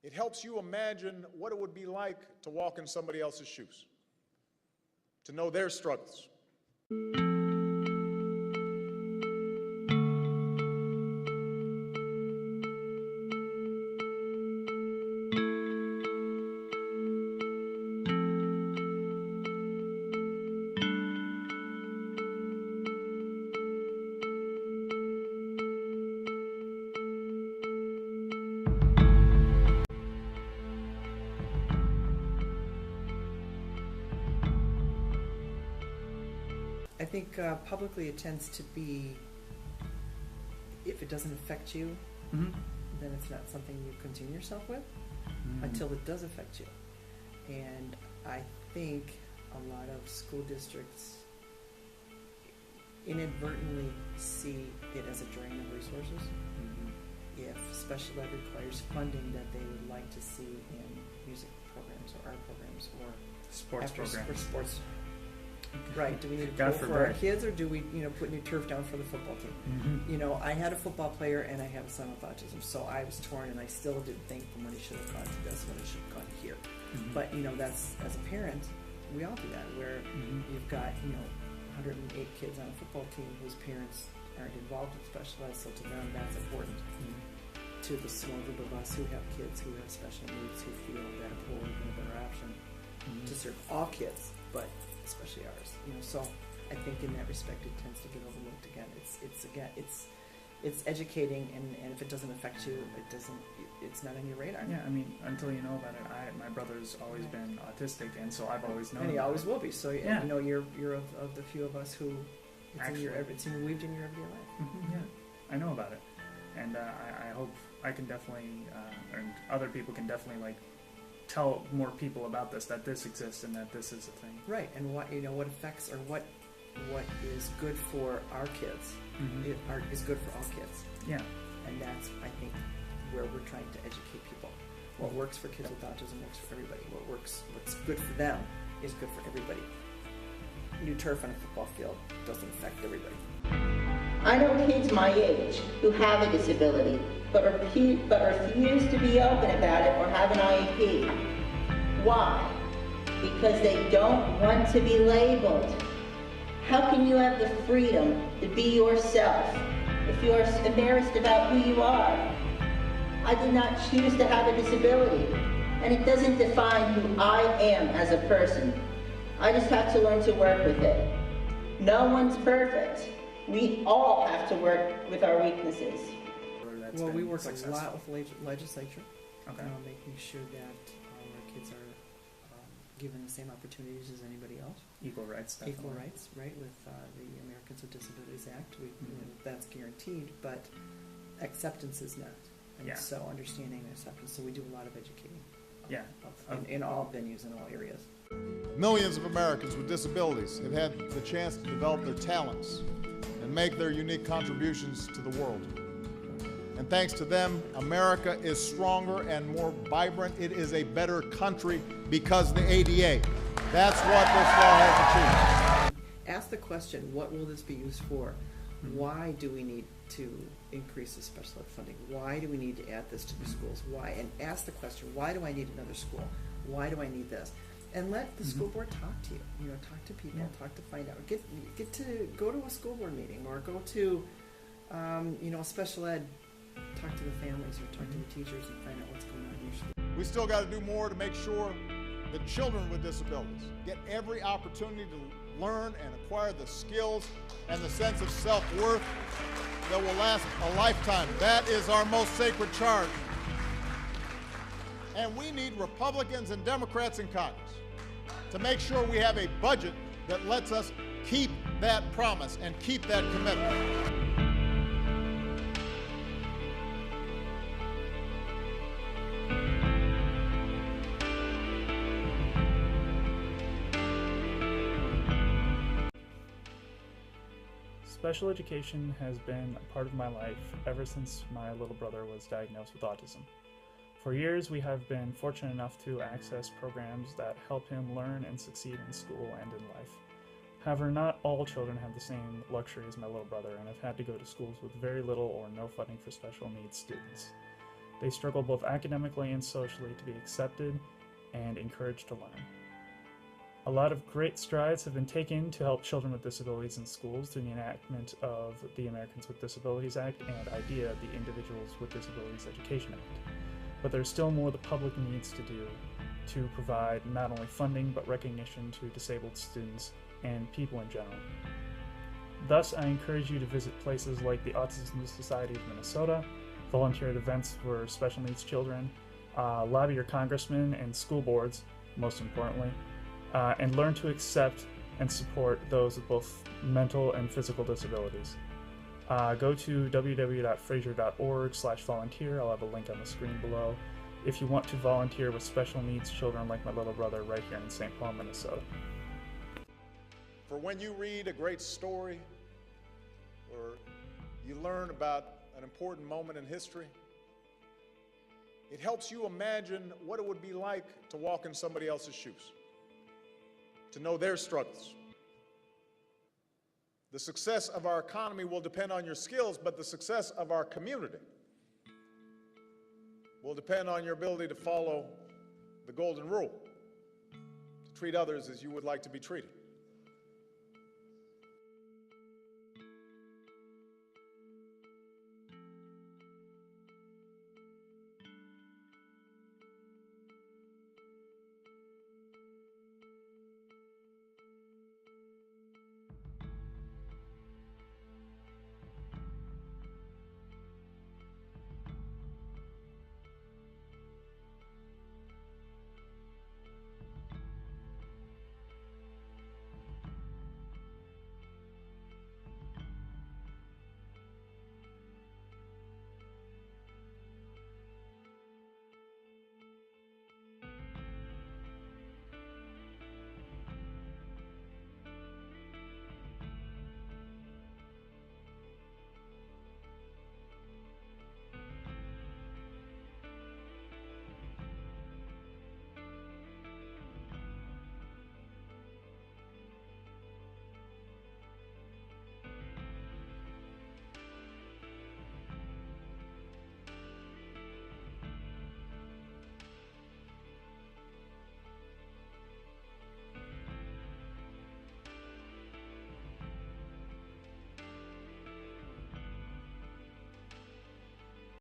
It helps you imagine what it would be like to walk in somebody else's shoes, to know their struggles. I think publicly it tends to be, if it doesn't affect you, then it's not something you concern yourself with until it does affect you. And I think a lot of school districts inadvertently see it as a drain of resources. If special ed requires funding that they would like to see in music programs or art programs or sports programs. Or sports. Right, do we need to go for our kids, or do we, put new turf down for the football team? I had a football player and I have a son with autism, so I was torn, and I still didn't think the money should have gone to this, money should have gone to here. But, that's, as a parent, we all do that, where you've got, 108 kids on a football team whose parents aren't involved with special ed, so to them that's important. To the small group of us who have kids who have special needs, who feel that a pool would have been a better option to serve all kids, but especially ours. So I think in that respect it tends to get overlooked again. It's educating, and if it doesn't affect you, it's not on your radar. Yeah, until you know about it. My brother's always been autistic, and so I've always known. And he always will be. So yeah. You're of the few of us who it's weaved in your everyday life. Yeah, I know about it, and I hope I can definitely, and other people can definitely tell more people about this, that this exists and that this is a thing. Right, and what affects, or what is good for our kids is good for all kids. Yeah. And that's, I think, where we're trying to educate people. What works for kids with autism works for everybody. What's good for them is good for everybody. New turf on a football field doesn't affect everybody. I know kids my age who have a disability but refuse to be open about it or have an IEP. Why? Because they don't want to be labeled. How can you have the freedom to be yourself if you're embarrassed about who you are? I did not choose to have a disability, and it doesn't define who I am as a person. I just have to learn to work with it. No one's perfect. We all have to work with our weaknesses. Well, we work a lot with legislature, okay. Making sure that our kids are given the same opportunities as anybody else. Equal rights, definitely. Equal rights, right, with the Americans with Disabilities Act. That's guaranteed, but acceptance is not. And so understanding and acceptance. So we do a lot of educating. In all venues, in all areas. Millions of Americans with disabilities have had the chance to develop their talents and make their unique contributions to the world. And thanks to them, America is stronger and more vibrant. It is a better country because of the ADA. That's what this law has achieved. Ask the question, what will this be used for? Why do we need to increase the special ed funding? Why do we need to add this to the schools? Why? And ask the question, why do I need another school? Why do I need this? And let the school board talk to you. Talk to people, talk to find out. Get to go to a school board meeting, or go to a special ed. Talk to the families or talk to the teachers and find out what's going on in your school. We still got to do more to make sure that children with disabilities get every opportunity to learn and acquire the skills and the sense of self-worth that will last a lifetime. That is our most sacred charge. And we need Republicans and Democrats in Congress to make sure we have a budget that lets us keep that promise and keep that commitment. Special education has been a part of my life ever since my little brother was diagnosed with autism. For years, we have been fortunate enough to access programs that help him learn and succeed in school and in life. However, not all children have the same luxury as my little brother, and have had to go to schools with very little or no funding for special needs students. They struggle both academically and socially to be accepted and encouraged to learn. A lot of great strides have been taken to help children with disabilities in schools through the enactment of the Americans with Disabilities Act and IDEA, the Individuals with Disabilities Education Act. But there's still more the public needs to do to provide not only funding but recognition to disabled students and people in general. Thus, I encourage you to visit places like the Autism Society of Minnesota, volunteer at events for special needs children, lobby your congressmen and school boards, most importantly, and learn to accept and support those with both mental and physical disabilities. Go to www.fraser.org/volunteer. I'll have a link on the screen below if you want to volunteer with special needs children like my little brother right here in St. Paul, Minnesota. For when you read a great story or you learn about an important moment in history, it helps you imagine what it would be like to walk in somebody else's shoes, to know their struggles. The success of our economy will depend on your skills, but the success of our community will depend on your ability to follow the golden rule, to treat others as you would like to be treated.